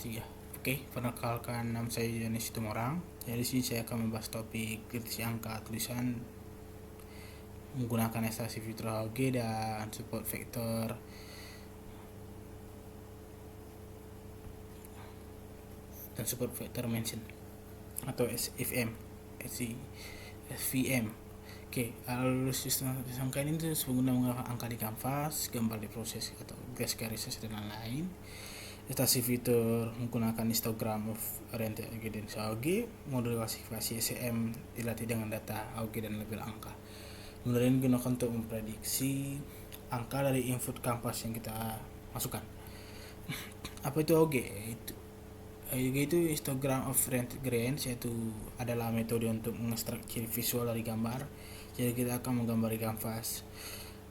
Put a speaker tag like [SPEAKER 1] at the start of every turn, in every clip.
[SPEAKER 1] 3. Oke, perkenalkan, nama saya Yohanes Situmorang. Jadi di sini saya akan membahas topik kritisi angka tulisan menggunakan ekstraksi fitur HOG dan support vektor mention atau SVM. Oke, alur sistem angka ini menggunakan angka di kanvas, gambar di proses atau garis dan lain-lain. Ekstraksi fitur menggunakan histogram of oriented evidence HOG, modul klasifikasi SEM dilatih dengan data HOG dan label angka. Modul ini digunakan untuk memprediksi angka dari input kanvas yang kita masukkan. Apa itu HOG? HOG itu histogram of oriented gradients, yaitu adalah metode untuk mengekstrak ciri visual dari gambar. Jadi kita akan menggambar di kanvas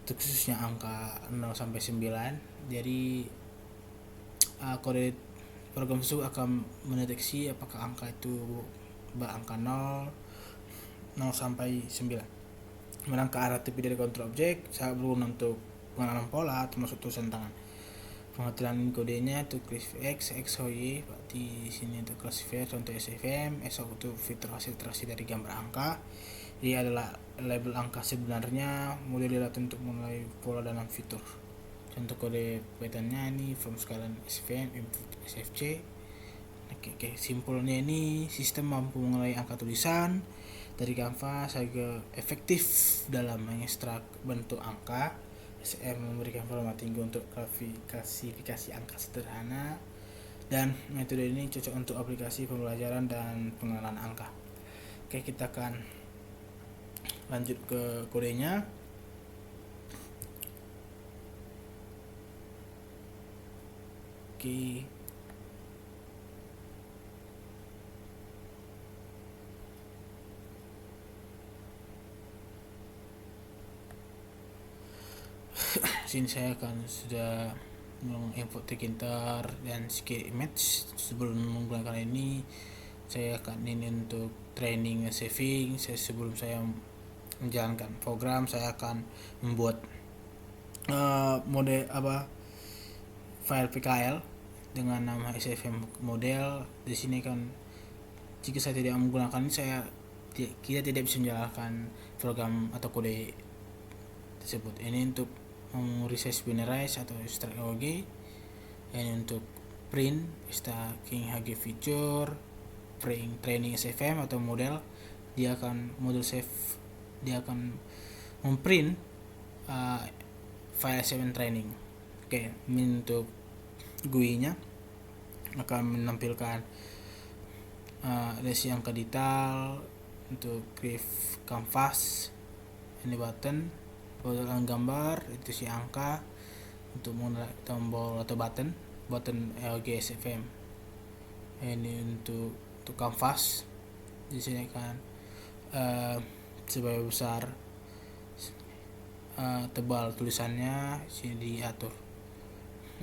[SPEAKER 1] untuk khususnya angka 0 sampai 9. Jadi kode program tersebut akan mendeteksi apakah angka itu berangka 0 sampai 9. Kemudian ke arah tepi dari kontrol objek sangat berguna untuk pengenalan pola termasuk tulisan tangan. Pengertian kodenya itu X Y, berarti di sini untuk classifier contoh SVM, S untuk fitur hasil interaksi dari gambar angka. Ini adalah label angka sebenarnya, model dilatih untuk menilai pola dalam fitur. Contoh kode patternnya ini from scalan SVM input SFC. Oke, simpulnya ini sistem mampu menilai angka tulisan dari kanvas agar efektif dalam mengekstrak bentuk angka. SM memberikan format tinggi untuk klasifikasi angka sederhana, dan metode ini cocok untuk aplikasi pembelajaran dan pengenalan angka. Oke, kita akan lanjut ke kodenya. Oke. Sini saya akan sudah menginput tekintar dan scale image. Sebelum menggunakan ini, saya akan ini untuk training saving. Sebelum saya menjalankan program, saya akan membuat file PKL dengan nama SFM model. Di sini kan jika saya tidak menggunakan ini, kita tidak bisa menjalankan program atau kode tersebut. Ini untuk resize binarize atau extract HOG. Ini untuk print stacking HG feature, print training SFM atau model. Dia akan memprint file SFM training. Oke, ini untuk GUI-nya akan menampilkan resi angka detail untuk graph canvas. Ini button gambar, itu si angka untuk mulai tombol atau button LG SFM. Ini untuk kanvas. Di sini kan seberapa besar tebal tulisannya sini diatur.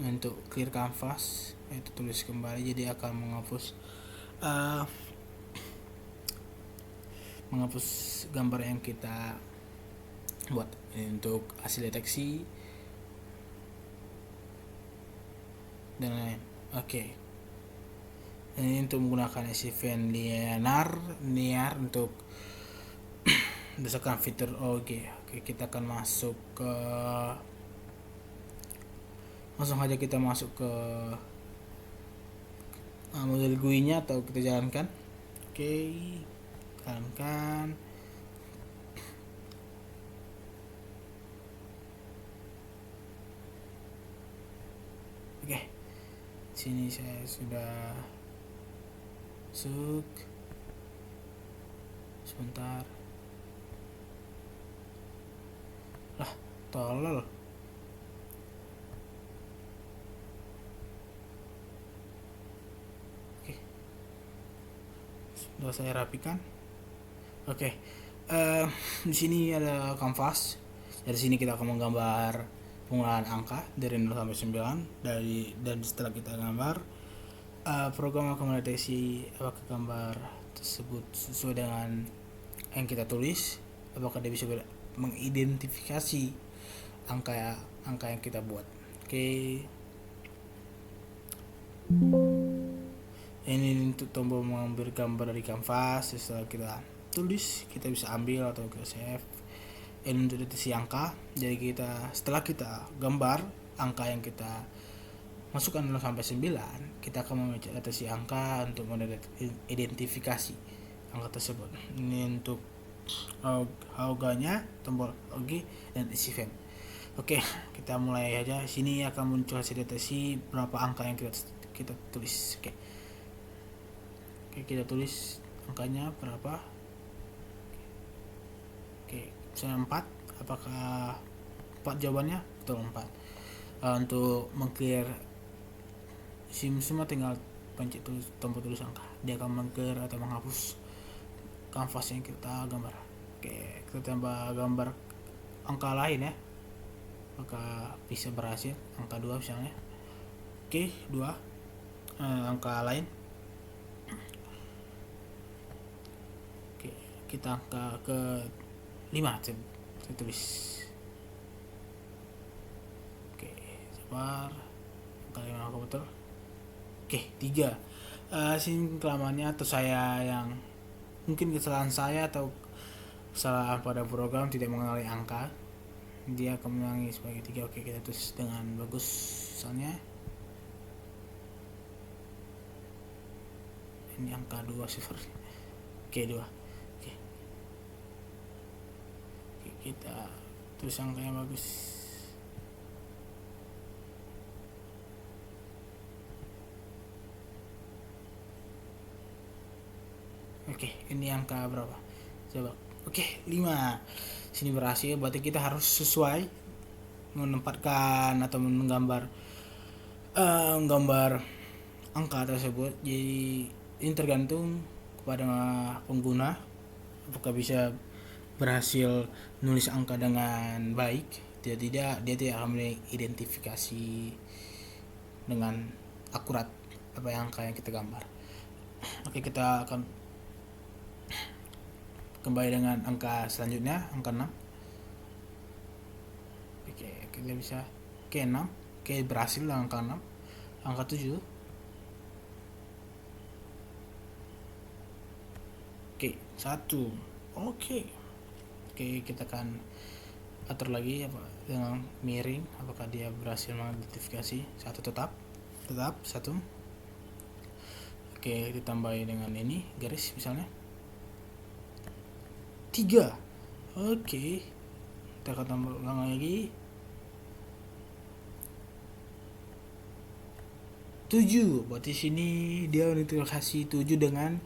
[SPEAKER 1] Untuk clear canvas itu tulis kembali, jadi akan menghapus gambar yang kita buat. Ini untuk hasil deteksi dan lain. Oke. Ini untuk menggunakan SVM linear untuk berdasarkan fitur HOG. Oke, kita akan langsung saja kita masuk ke model GUI-nya atau kita jalankan. Oke, jalankan. Oke, sini saya sudah masuk. Sebentar. Lah, tolol. Oke, sudah saya rapikan. Oke, di sini ada kanvas. Dari sini kita akan menggambar penggunaan angka dari 0 sampai 9 dan setelah kita gambar, program akan mendeteksi apakah gambar tersebut sesuai dengan yang kita tulis, apakah dia bisa mengidentifikasi angka yang kita buat. Oke. untuk tombol mengambil gambar dari kanvas. Setelah kita tulis, kita bisa ambil atau kita save. Ini untuk deteksi angka. Jadi setelah kita gambar angka yang kita masukkan 0 sampai 9, kita akan deteksi angka untuk identifikasi angka tersebut. Ini untuk Hauga-nya, tombol OG dan isi event. Oke, kita mulai aja. Sini akan muncul hasil deteksi berapa angka yang kita tulis. Oke, kita tulis angkanya berapa. Oke, misalnya 4. Apakah 4 jawabannya? Betul, 4. Untuk meng-clear SIM semua tinggal pencet tombol tulis angka. Dia akan meng-clear atau menghapus kanvas yang kita gambar. Oke, kita tambah gambar angka lain ya, maka bisa berhasil. Angka 2 misalnya. Oke, 2 angka lain. Oke, kita angka ke 5 saya tulis. Oke, sabar. Angka 5 angka betul. Oke, 3. Sini kelamannya atau saya yang mungkin kesalahan saya atau kesalahan pada program tidak mengenali angka, dia akan mengulangi sebagai 3. Oke, kita tulis dengan bagus misalnya ini angka 2 sifar. Oke, 2. Oke, kita tulis angkanya bagus. Oke, ini angka berapa? Coba. Oke, 5. Sini berhasil, berarti kita harus sesuai menempatkan atau menggambar gambar angka tersebut. Jadi ini tergantung kepada pengguna apakah bisa berhasil nulis angka dengan baik. Dia tidak akan mengidentifikasi dengan akurat apa yang angka yang kita gambar. Oke, kita akan kembali dengan angka selanjutnya, angka 6. Oke, kita bisa ke 6. Oke, berhasil angka 6. Angka 7. Oke, 1. Oke, kita akan atur lagi apa dengan miring, apakah dia berhasil mengidentifikasi. 1 tetap 1. Oke, ditambahi dengan ini garis misalnya 3. Oke, kita akan tambah ulang lagi 7. Berarti sini dia kasih 7 dengan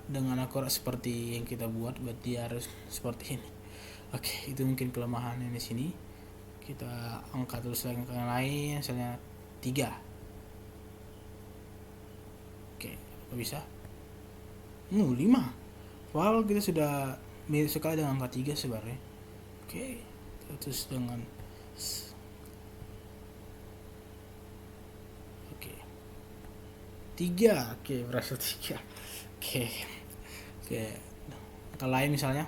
[SPEAKER 1] dengan akurat seperti yang kita buat. Berarti harus seperti ini. Oke, itu mungkin kelemahan di sini. Kita angkat terus lagi yang lain, misalnya 3. Oke, apa bisa? 5. Wow, kita sudah mirip sekali dengan angka 3 sebenarnya. Oke, terus dengan oke 3. Oke, berhasil 3. Oke, angka lain misalnya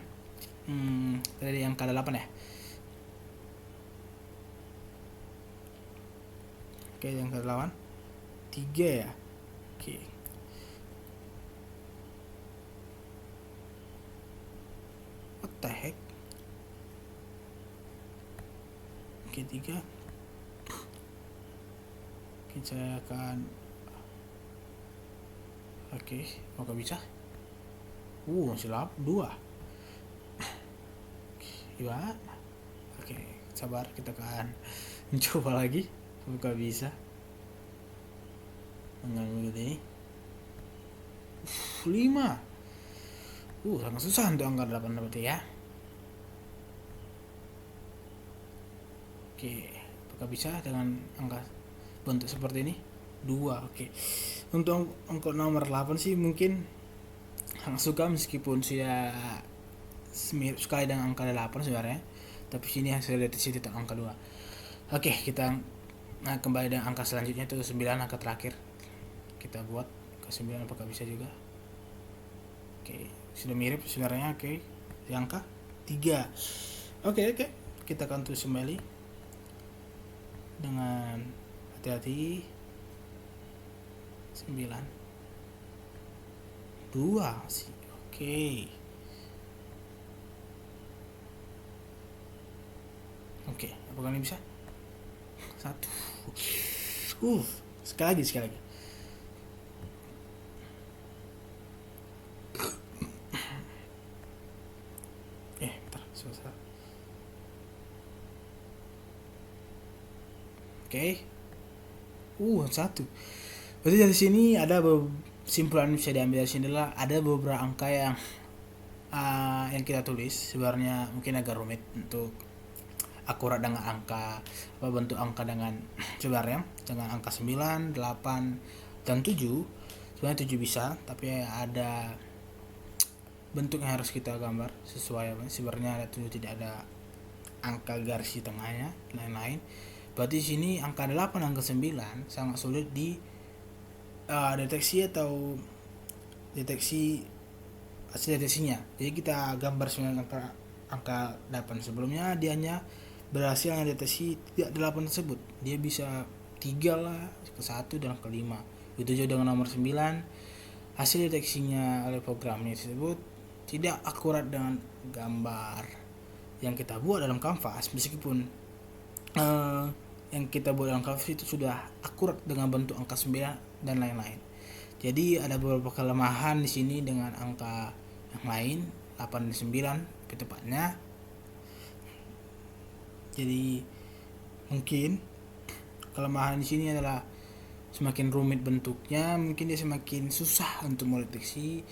[SPEAKER 1] tadi angka 8 ya. Oke, yang ke 8 3 ya. Oke, what the heck. Oke, 3. Oke, saya akan maka bisa masih 2. Gimana? Oke, sabar, kita akan mencoba lagi. Semoga bisa dengan begini. 5. Sangat susah untuk angka 8 berarti ya. Oke, apakah bisa dengan angka bentuk seperti ini? 2. Oke. Untuk angka nomor 8 sih mungkin sangat suka, meskipun saya mirip sekali dengan angka 8 sebenarnya, tapi sini hasil deteksi tetap angka 2. Oke, kita kembali dengan angka selanjutnya, itu 9, angka terakhir. Kita buat ke 9, apakah bisa juga? Oke, sudah mirip sebenarnya. Oke, angka 3. Oke, kita akan tulis kembali dengan hati-hati. 9 2 sih. Oke. Oke, apakah ini bisa? 1. Sekali lagi. Bentar, susah. Oke. 1. Berarti dari sini ada kesimpulan bisa diambil dari sini adalah ada beberapa angka yang kita tulis sebenarnya mungkin agak rumit untuk akurat dengan angka, bentuk angka dengan sebenarnya dengan angka 9, 8 dan 7. Sebenarnya 7 bisa, tapi ada bentuk yang harus kita gambar sesuai. Sebenarnya ada 7 tidak ada angka garis di tengahnya, lain-lain. Berarti di sini angka 8 angka 9 sangat sulit di deteksi atau deteksi hasil deteksinya. Jadi kita gambar sebenarnya angka 8 sebelumnya dia hanya berhasil yang deteksi tidak 8 tersebut. Dia bisa 3 lah, ke 1 dan ke 5. Begitu juga dengan nomor 9. Hasil deteksinya oleh programnya tersebut tidak akurat dengan gambar yang kita buat dalam kanvas, meskipun yang kita buat dalam kanvas itu sudah akurat dengan bentuk angka 9 dan lain-lain. Jadi ada beberapa kelemahan di sini dengan angka yang lain, 8 dan 9 lebih tepatnya. Jadi mungkin kelemahan di sini adalah semakin rumit bentuknya, mungkin dia semakin susah untuk mendeteksi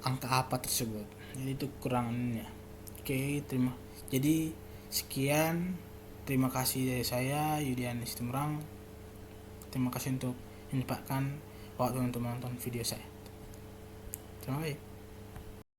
[SPEAKER 1] angka apa tersebut. Jadi itu kekurangannya. Oke, jadi sekian, terima kasih dari saya Yudian Situmorang. Terima kasih untuk menyempatkan waktu untuk menonton video saya. Terima kasih.